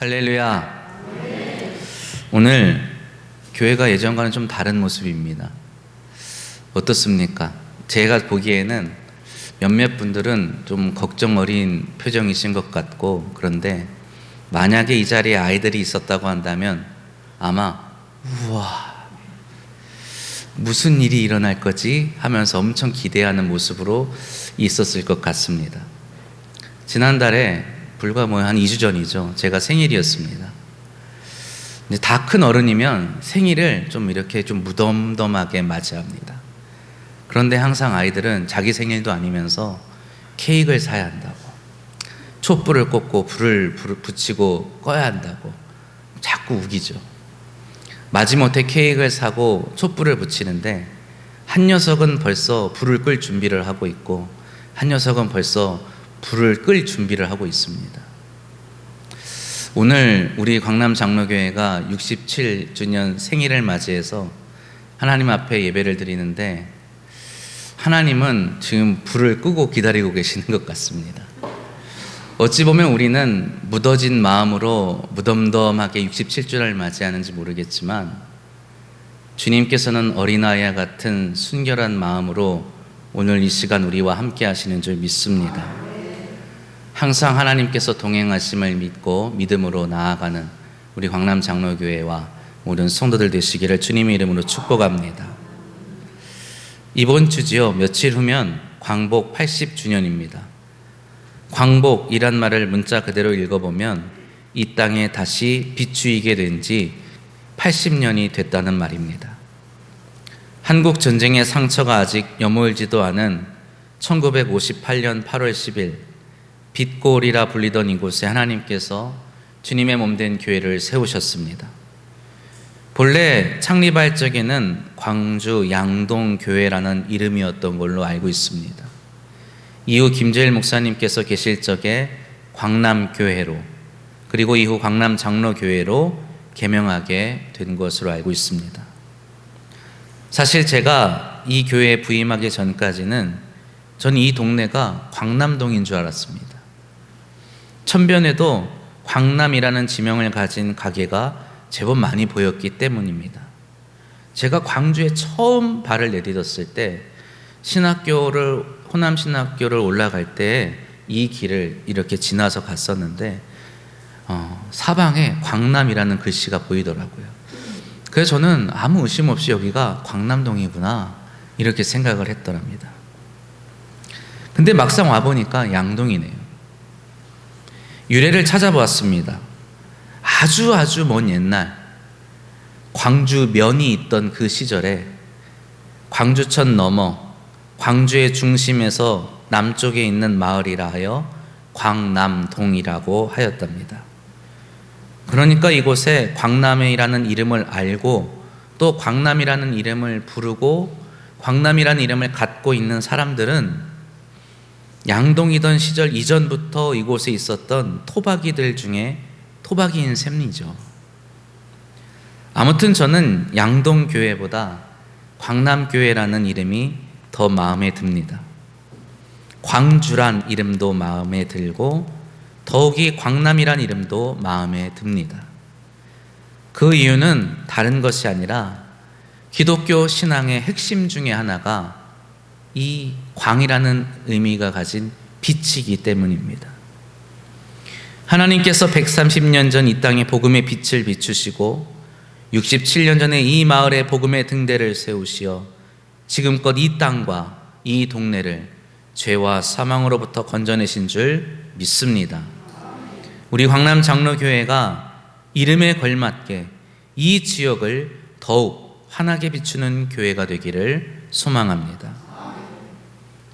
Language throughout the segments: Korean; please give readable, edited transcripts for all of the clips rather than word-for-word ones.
할렐루야. 오늘 교회가 예전과는 좀 다른 모습입니다. 어떻습니까? 제가 보기에는 몇몇 분들은 좀 걱정 어린 표정이신 것 같고, 그런데 만약에 이 자리에 아이들이 있었다고 한다면 아마 우와 무슨 일이 일어날 거지 하면서 엄청 기대하는 모습으로 있었을 것 같습니다. 지난달에 불과 한 2주 전이죠. 제가 생일이었습니다. 근데 다 큰 어른이면 생일을 좀 이렇게 좀 무덤덤하게 맞이합니다. 그런데 항상 아이들은 자기 생일도 아니면서 케이크를 사야 한다고, 촛불을 꽂고 불을 붙이고 꺼야 한다고 자꾸 우기죠. 마지못해 케이크를 사고 촛불을 붙이는데 한 녀석은 벌써 불을 끌 준비를 하고 있고 한 녀석은 벌써 불을 끌 준비를 하고 있습니다. 오늘 우리 광남 장로교회가 67주년 생일을 맞이해서 하나님 앞에 예배를 드리는데 하나님은 지금 불을 끄고 기다리고 계시는 것 같습니다. 어찌 보면 우리는 무뎌진 마음으로 무덤덤하게 67주년을 맞이하는지 모르겠지만 주님께서는 어린아이와 같은 순결한 마음으로 오늘 이 시간 우리와 함께 하시는 줄 믿습니다. 항상 하나님께서 동행하심을 믿고 믿음으로 나아가는 우리 광남 장로교회와 모든 성도들 되시기를 주님의 이름으로 축복합니다. 이번 주지요, 며칠 후면 광복 80주년입니다. 광복이란 말을 문자 그대로 읽어보면 이 땅에 다시 비추이게 된 지 80년이 됐다는 말입니다. 한국 전쟁의 상처가 아직 여물지도 않은 1958년 8월 10일 빛골이라 불리던 이곳에 하나님께서 주님의 몸된 교회를 세우셨습니다. 본래 창립할 적에는 광주 양동교회라는 이름이었던 걸로 알고 있습니다. 이후 김재일 목사님께서 계실 적에 광남교회로, 그리고 이후 광남장로교회로 개명하게 된 것으로 알고 있습니다. 사실 제가 이 교회에 부임하기 전까지는 전 이 동네가 광남동인 줄 알았습니다. 천변에도 광남이라는 지명을 가진 가게가 제법 많이 보였기 때문입니다. 제가 광주에 처음 발을 내딛었을 때 호남신학교를 올라갈 때 이 길을 이렇게 지나서 갔었는데 사방에 광남이라는 글씨가 보이더라고요. 그래서 저는 아무 의심 없이 여기가 광남동이구나 이렇게 생각을 했더랍니다. 근데 막상 와보니까 양동이네요. 유래를 찾아보았습니다. 아주 먼 옛날 광주면이 있던 그 시절에 광주천 넘어 광주의 중심에서 남쪽에 있는 마을이라 하여 광남동이라고 하였답니다. 그러니까 이곳에 광남이라는 이름을 알고 또 광남이라는 이름을 부르고 광남이라는 이름을 갖고 있는 사람들은 양동이던 시절 이전부터 이곳에 있었던 토박이들 중에 토박이인 셈이죠. 아무튼 저는 양동교회보다 광남교회라는 이름이 더 마음에 듭니다. 광주란 이름도 마음에 들고 더욱이 광남이란 이름도 마음에 듭니다. 그 이유는 다른 것이 아니라 기독교 신앙의 핵심 중에 하나가 이 광이라는 의미가 가진 빛이기 때문입니다. 하나님께서 130년 전 이 땅에 복음의 빛을 비추시고 67년 전에 이 마을에 복음의 등대를 세우시어 지금껏 이 땅과 이 동네를 죄와 사망으로부터 건져내신 줄 믿습니다. 우리 광남 장로교회가 이름에 걸맞게 이 지역을 더욱 환하게 비추는 교회가 되기를 소망합니다.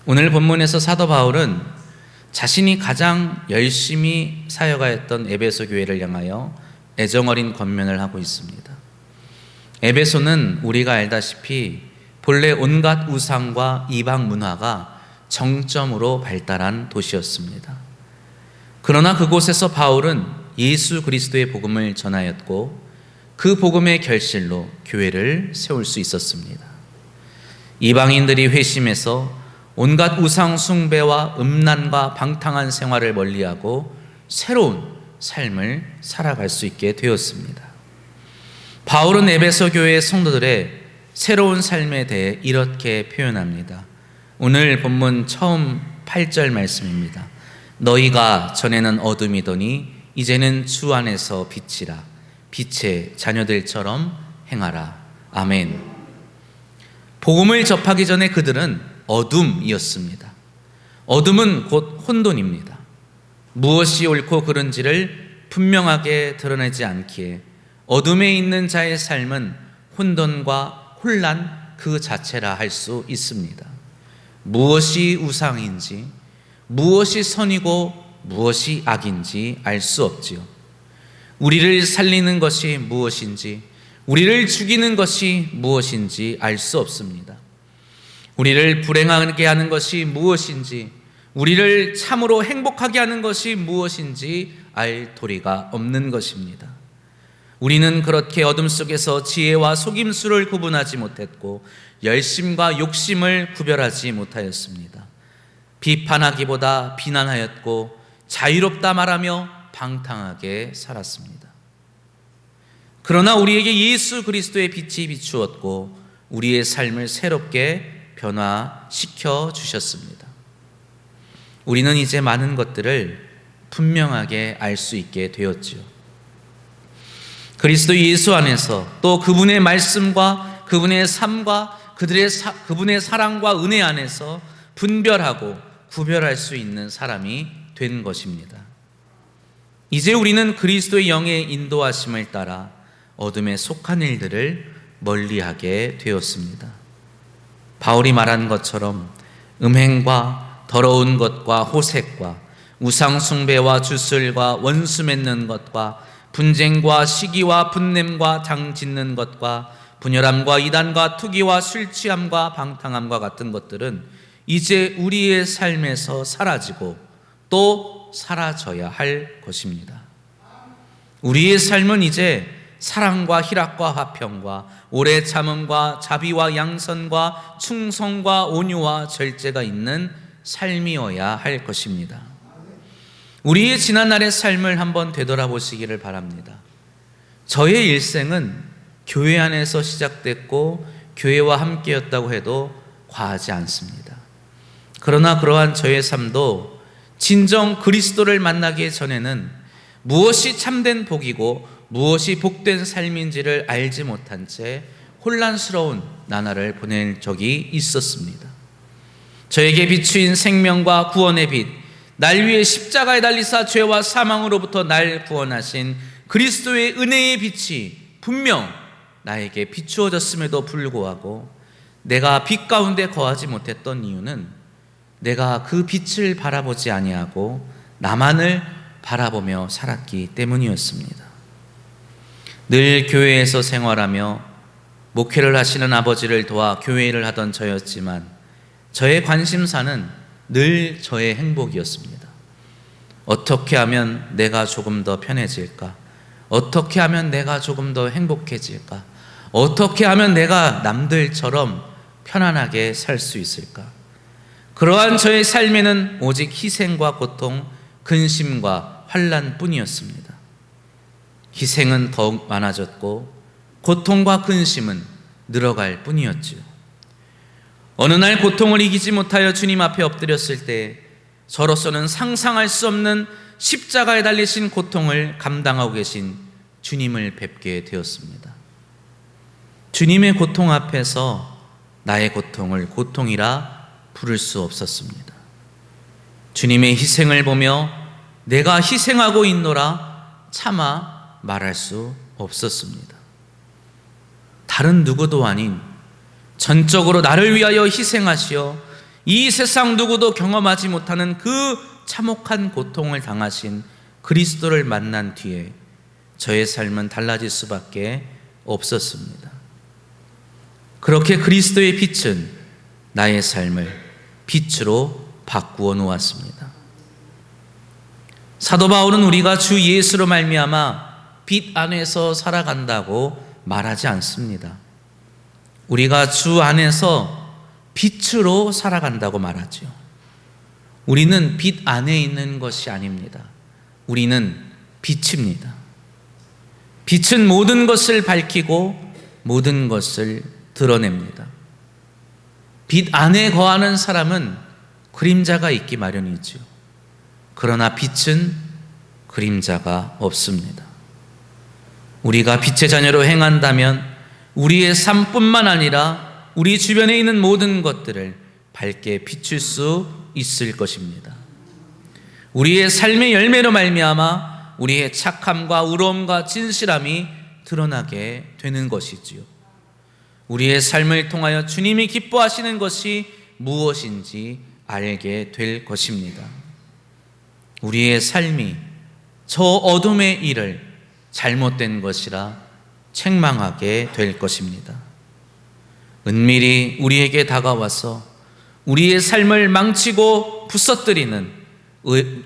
오늘 본문에서 사도 바울은 자신이 가장 열심히 사역하였던 에베소 교회를 향하여 애정어린 권면을 하고 있습니다. 에베소는 우리가 알다시피 본래 온갖 우상과 이방 문화가 정점으로 발달한 도시였습니다. 그러나 그곳에서 바울은 예수 그리스도의 복음을 전하였고 그 복음의 결실로 교회를 세울 수 있었습니다. 이방인들이 회심해서 온갖 우상 숭배와 음란과 방탕한 생활을 멀리하고 새로운 삶을 살아갈 수 있게 되었습니다. 바울은 에베소 교회의 성도들의 새로운 삶에 대해 이렇게 표현합니다. 오늘 본문 처음 8절 말씀입니다. 너희가 전에는 어둠이더니 이제는 주 안에서 빛이라. 빛의 자녀들처럼 행하라. 아멘. 복음을 접하기 전에 그들은 어둠이었습니다. 어둠은 곧 혼돈입니다. 무엇이 옳고 그른지를 분명하게 드러내지 않기에 어둠에 있는 자의 삶은 혼돈과 혼란 그 자체라 할 수 있습니다. 무엇이 우상인지, 무엇이 선이고 무엇이 악인지 알 수 없지요. 우리를 살리는 것이 무엇인지, 우리를 죽이는 것이 무엇인지 알 수 없습니다. 우리를 불행하게 하는 것이 무엇인지, 우리를 참으로 행복하게 하는 것이 무엇인지 알 도리가 없는 것입니다. 우리는 그렇게 어둠 속에서 지혜와 속임수를 구분하지 못했고 열심과 욕심을 구별하지 못하였습니다. 비판하기보다 비난하였고 자유롭다 말하며 방탕하게 살았습니다. 그러나 우리에게 예수 그리스도의 빛이 비추었고 우리의 삶을 새롭게 변화시켜 주셨습니다. 우리는 이제 많은 것들을 분명하게 알 수 있게 되었지요. 그리스도 예수 안에서 또 그분의 말씀과 그분의 삶과 그분의 사랑과 은혜 안에서 분별하고 구별할 수 있는 사람이 된 것입니다. 이제 우리는 그리스도의 영의 인도하심을 따라 어둠에 속한 일들을 멀리하게 되었습니다. 바울이 말한 것처럼 음행과 더러운 것과 호색과 우상 숭배와 주술과 원수 맺는 것과 분쟁과 시기와 분냄과 당 짓는 것과 분열함과 이단과 투기와 술 취함과 방탕함과 같은 것들은 이제 우리의 삶에서 사라지고 또 사라져야 할 것입니다. 우리의 삶은 이제 사랑과 희락과 화평과 오래 참음과 자비와 양선과 충성과 온유와 절제가 있는 삶이어야 할 것입니다. 우리의 지난날의 삶을 한번 되돌아보시기를 바랍니다. 저의 일생은 교회 안에서 시작됐고 교회와 함께였다고 해도 과하지 않습니다. 그러나 그러한 저의 삶도 진정 그리스도를 만나기 전에는 무엇이 참된 복이고 무엇이 복된 삶인지를 알지 못한 채 혼란스러운 나날을 보낼 적이 있었습니다. 저에게 비추인 생명과 구원의 빛, 날 위해 십자가에 달리사 죄와 사망으로부터 날 구원하신 그리스도의 은혜의 빛이 분명 나에게 비추어졌음에도 불구하고 내가 빛 가운데 거하지 못했던 이유는 내가 그 빛을 바라보지 아니하고 나만을 바라보며 살았기 때문이었습니다. 늘 교회에서 생활하며 목회를 하시는 아버지를 도와 교회를 하던 저였지만 저의 관심사는 늘 저의 행복이었습니다. 어떻게 하면 내가 조금 더 편해질까? 어떻게 하면 내가 조금 더 행복해질까? 어떻게 하면 내가 남들처럼 편안하게 살 수 있을까? 그러한 저의 삶에는 오직 희생과 고통, 근심과 환난뿐이었습니다. 희생은 더욱 많아졌고 고통과 근심은 늘어갈 뿐이었지요. 어느 날 고통을 이기지 못하여 주님 앞에 엎드렸을 때 저로서는 상상할 수 없는 십자가에 달리신 고통을 감당하고 계신 주님을 뵙게 되었습니다. 주님의 고통 앞에서 나의 고통을 고통이라 부를 수 없었습니다. 주님의 희생을 보며 내가 희생하고 있노라 차마 말할 수 없었습니다. 다른 누구도 아닌 전적으로 나를 위하여 희생하시어 이 세상 누구도 경험하지 못하는 그 참혹한 고통을 당하신 그리스도를 만난 뒤에 저의 삶은 달라질 수밖에 없었습니다. 그렇게 그리스도의 빛은 나의 삶을 빛으로 바꾸어 놓았습니다. 사도 바울은 우리가 주 예수로 말미암아 빛 안에서 살아간다고 말하지 않습니다. 우리가 주 안에서 빛으로 살아간다고 말하죠. 우리는 빛 안에 있는 것이 아닙니다. 우리는 빛입니다. 빛은 모든 것을 밝히고 모든 것을 드러냅니다. 빛 안에 거하는 사람은 그림자가 있기 마련이죠. 그러나 빛은 그림자가 없습니다. 우리가 빛의 자녀로 행한다면 우리의 삶뿐만 아니라 우리 주변에 있는 모든 것들을 밝게 비출 수 있을 것입니다. 우리의 삶의 열매로 말미암아 우리의 착함과 의로움과 진실함이 드러나게 되는 것이지요. 우리의 삶을 통하여 주님이 기뻐하시는 것이 무엇인지 알게 될 것입니다. 우리의 삶이 저 어둠의 일을 잘못된 것이라 책망하게 될 것입니다. 은밀히 우리에게 다가와서 우리의 삶을 망치고 부서뜨리는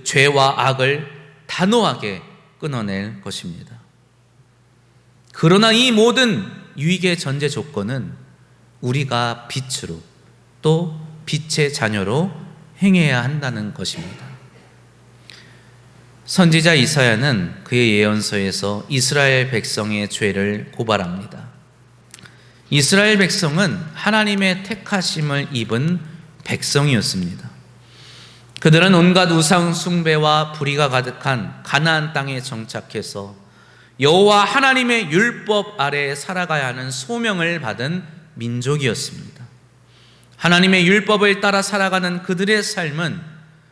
죄와 악을 단호하게 끊어낼 것입니다. 그러나 이 모든 유익의 전제 조건은 우리가 빛으로 또 빛의 자녀로 행해야 한다는 것입니다. 선지자 이사야는 그의 예언서에서 이스라엘 백성의 죄를 고발합니다. 이스라엘 백성은 하나님의 택하심을 입은 백성이었습니다. 그들은 온갖 우상 숭배와 불의가 가득한 가나안 땅에 정착해서 여호와 하나님의 율법 아래에 살아가야 하는 소명을 받은 민족이었습니다. 하나님의 율법을 따라 살아가는 그들의 삶은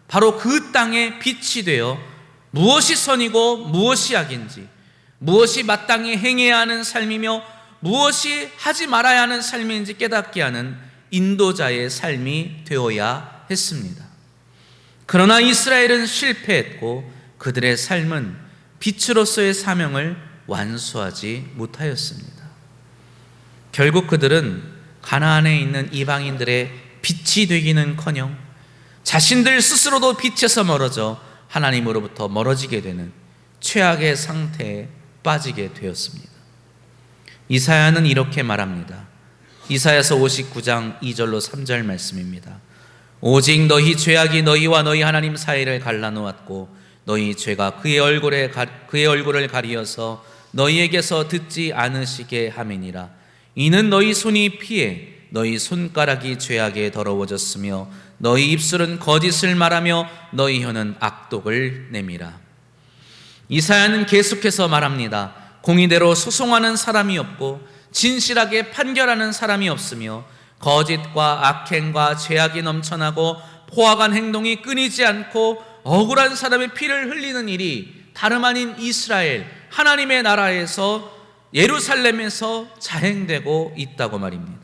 바로 그 땅의 빛이 되어 무엇이 선이고 무엇이 악인지, 무엇이 마땅히 행해야 하는 삶이며 무엇이 하지 말아야 하는 삶인지 깨닫게 하는 인도자의 삶이 되어야 했습니다. 그러나 이스라엘은 실패했고 그들의 삶은 빛으로서의 사명을 완수하지 못하였습니다. 결국 그들은 가나안에 있는 이방인들의 빛이 되기는커녕 자신들 스스로도 빛에서 멀어져 하나님으로부터 멀어지게 되는 최악의 상태에 빠지게 되었습니다. 이사야는 이렇게 말합니다. 이사야서 59장 2절로 3절 말씀입니다. 오직 너희 죄악이 너희와 너희 하나님 사이를 갈라놓았고 너희 죄가 그의 얼굴을 가리어서 너희에게서 듣지 않으시게 함이니라. 이는 너희 손이 피해 너희 손가락이 죄악에 더러워졌으며 너희 입술은 거짓을 말하며 너희 혀는 악독을 내밀어. 이사야는 계속해서 말합니다. 공의대로 소송하는 사람이 없고 진실하게 판결하는 사람이 없으며 거짓과 악행과 죄악이 넘쳐나고 포악한 행동이 끊이지 않고 억울한 사람의 피를 흘리는 일이 다름 아닌 이스라엘 하나님의 나라에서 예루살렘에서 자행되고 있다고 말입니다.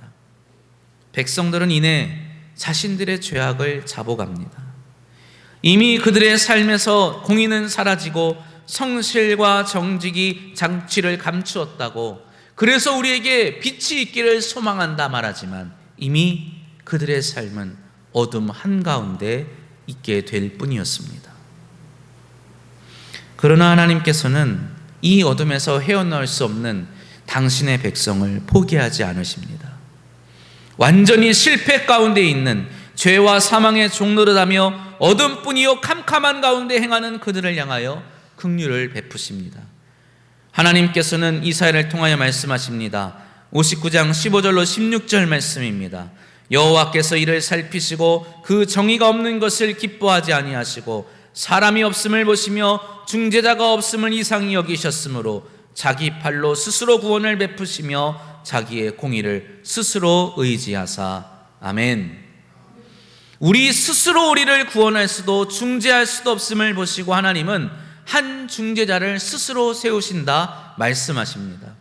백성들은 이내 자신들의 죄악을 자복합니다. 이미 그들의 삶에서 공의는 사라지고 성실과 정직이 장치를 감추었다고, 그래서 우리에게 빛이 있기를 소망한다 말하지만 이미 그들의 삶은 어둠 한가운데 있게 될 뿐이었습니다. 그러나 하나님께서는 이 어둠에서 헤어나올 수 없는 당신의 백성을 포기하지 않으십니다. 완전히 실패 가운데 있는 죄와 사망의 종노릇하며 어둠뿐이요 캄캄한 가운데 행하는 그들을 향하여 긍휼을 베푸십니다. 하나님께서는 이사야를 통하여 말씀하십니다. 59장 15절로 16절 말씀입니다. 여호와께서 이를 살피시고 그 정의가 없는 것을 기뻐하지 아니하시고 사람이 없음을 보시며 중재자가 없음을 이상히 여기셨으므로 자기 팔로 스스로 구원을 베푸시며 자기의 공의를 스스로 의지하사. 아멘. 우리 스스로 우리를 구원할 수도 중재할 수도 없음을 보시고 하나님은 한 중재자를 스스로 세우신다 말씀하십니다.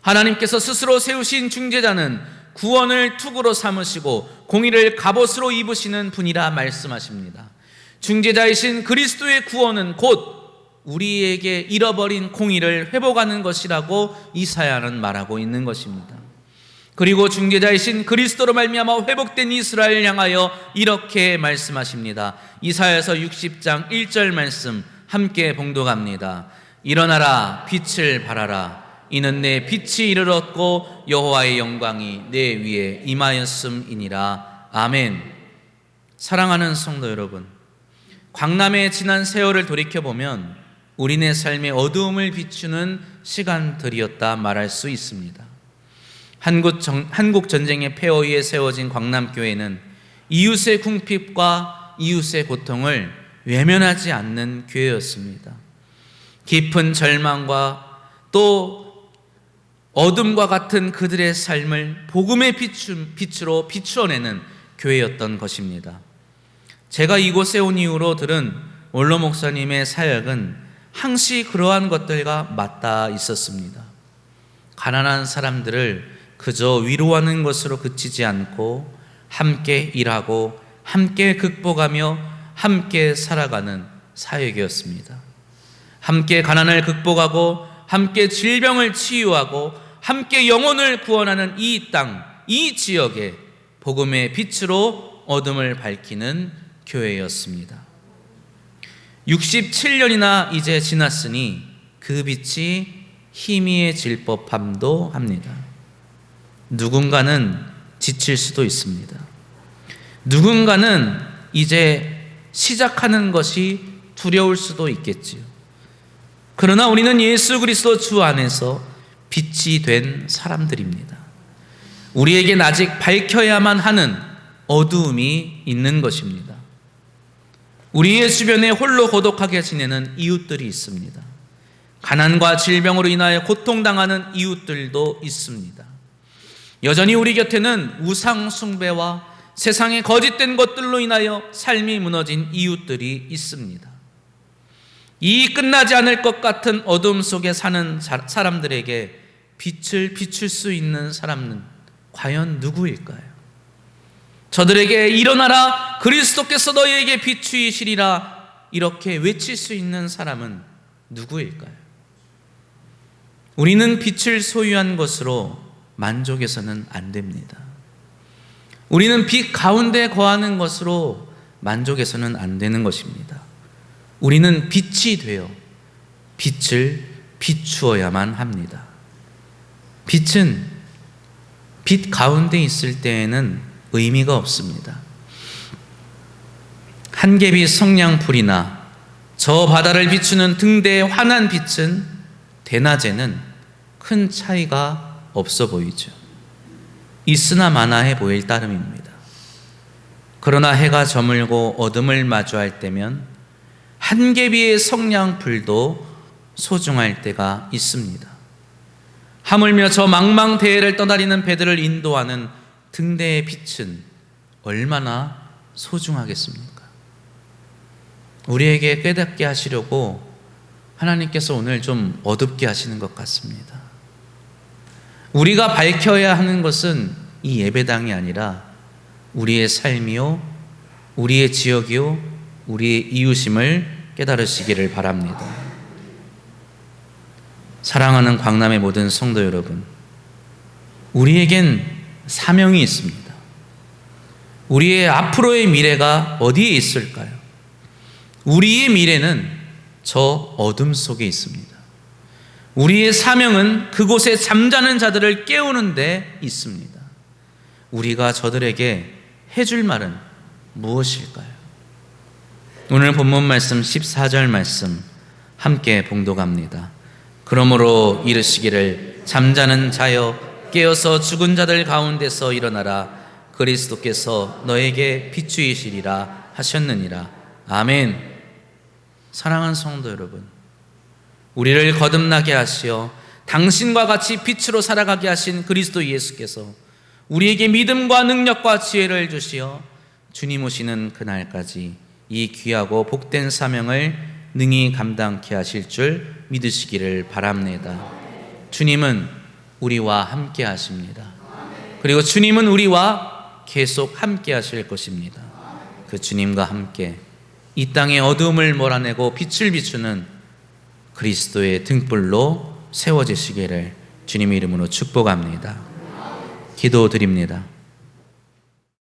하나님께서 스스로 세우신 중재자는 구원을 투구로 삼으시고 공의를 갑옷으로 입으시는 분이라 말씀하십니다. 중재자이신 그리스도의 구원은 곧 우리에게 잃어버린 공의를 회복하는 것이라고 이사야는 말하고 있는 것입니다. 그리고 중재자이신 그리스도로 말미암아 회복된 이스라엘을 향하여 이렇게 말씀하십니다. 이사야서 60장 1절 말씀 함께 봉독합니다. 일어나라, 빛을 발하라. 이는 내 빛이 이르렀고 여호와의 영광이 내 위에 임하였음이니라. 아멘. 사랑하는 성도 여러분, 광남의 지난 세월을 돌이켜보면 우리네 삶의 어두움을 비추는 시간들이었다 말할 수 있습니다. 한국 전쟁의 폐허 위에 세워진 광남교회는 이웃의 궁핍과 이웃의 고통을 외면하지 않는 교회였습니다. 깊은 절망과 또 어둠과 같은 그들의 삶을 복음의 빛으로 비추어내는 교회였던 것입니다. 제가 이곳에 온 이후로 들은 원로 목사님의 사역은 항시 그러한 것들과 맞닿아 있었습니다. 가난한 사람들을 그저 위로하는 것으로 그치지 않고 함께 일하고 함께 극복하며 함께 살아가는 사역이었습니다. 함께 가난을 극복하고 함께 질병을 치유하고 함께 영혼을 구원하는 이 땅, 이 지역에 복음의 빛으로 어둠을 밝히는 교회였습니다. 67년이나 이제 지났으니 그 빛이 희미해질 법함도 합니다. 누군가는 지칠 수도 있습니다. 누군가는 이제 시작하는 것이 두려울 수도 있겠지요. 그러나 우리는 예수 그리스도 주 안에서 빛이 된 사람들입니다. 우리에겐 아직 밝혀야만 하는 어두움이 있는 것입니다. 우리의 주변에 홀로 고독하게 지내는 이웃들이 있습니다. 가난과 질병으로 인하여 고통당하는 이웃들도 있습니다. 여전히 우리 곁에는 우상 숭배와 세상의 거짓된 것들로 인하여 삶이 무너진 이웃들이 있습니다. 이 끝나지 않을 것 같은 어둠 속에 사는 사람들에게 빛을 비출 수 있는 사람은 과연 누구일까요? 저들에게 일어나라, 그리스도께서 너희에게 비추이시리라 이렇게 외칠 수 있는 사람은 누구일까요? 우리는 빛을 소유한 것으로 만족해서는 안 됩니다. 우리는 빛 가운데 거하는 것으로 만족해서는 안 되는 것입니다. 우리는 빛이 되어 빛을 비추어야만 합니다. 빛은 빛 가운데 있을 때에는 의미가 없습니다. 한 갭이 성냥불이나 저 바다를 비추는 등대의 환한 빛은 대낮에는 큰 차이가 없어 보이죠. 있으나 마나해 보일 따름입니다. 그러나 해가 저물고 어둠을 마주할 때면 한 갭의 성냥불도 소중할 때가 있습니다. 하물며 저 망망대해를 떠다니는 배들을 인도하는 등대의 빛은 얼마나 소중하겠습니까? 우리에게 깨닫게 하시려고 하나님께서 오늘 좀 어둡게 하시는 것 같습니다. 우리가 밝혀야 하는 것은 이 예배당이 아니라 우리의 삶이요, 우리의 지역이요, 우리의 이웃임을 깨달으시기를 바랍니다. 사랑하는 광남의 모든 성도 여러분, 우리에겐 사명이 있습니다. 우리의 앞으로의 미래가 어디에 있을까요? 우리의 미래는 저 어둠 속에 있습니다. 우리의 사명은 그곳에 잠자는 자들을 깨우는 데 있습니다. 우리가 저들에게 해줄 말은 무엇일까요? 오늘 본문 말씀 14절 말씀 함께 봉독합니다. 그러므로 이르시기를 잠자는 자여 깨어서 죽은 자들 가운데서 일어나라. 그리스도께서 너에게 비추이시리라 하셨느니라. 아멘. 사랑하는 성도 여러분, 우리를 거듭나게 하시어 당신과 같이 빛으로 살아가게 하신 그리스도 예수께서 우리에게 믿음과 능력과 지혜를 주시어 주님 오시는 그날까지 이 귀하고 복된 사명을 능히 감당케 하실 줄 믿으시기를 바랍니다. 주님은 우리와 함께 하십니다. 그리고 주님은 우리와 계속 함께 하실 것입니다. 그 주님과 함께 이 땅의 어두움을 몰아내고 빛을 비추는 그리스도의 등불로 세워지시기를 주님의 이름으로 축복합니다. 기도드립니다.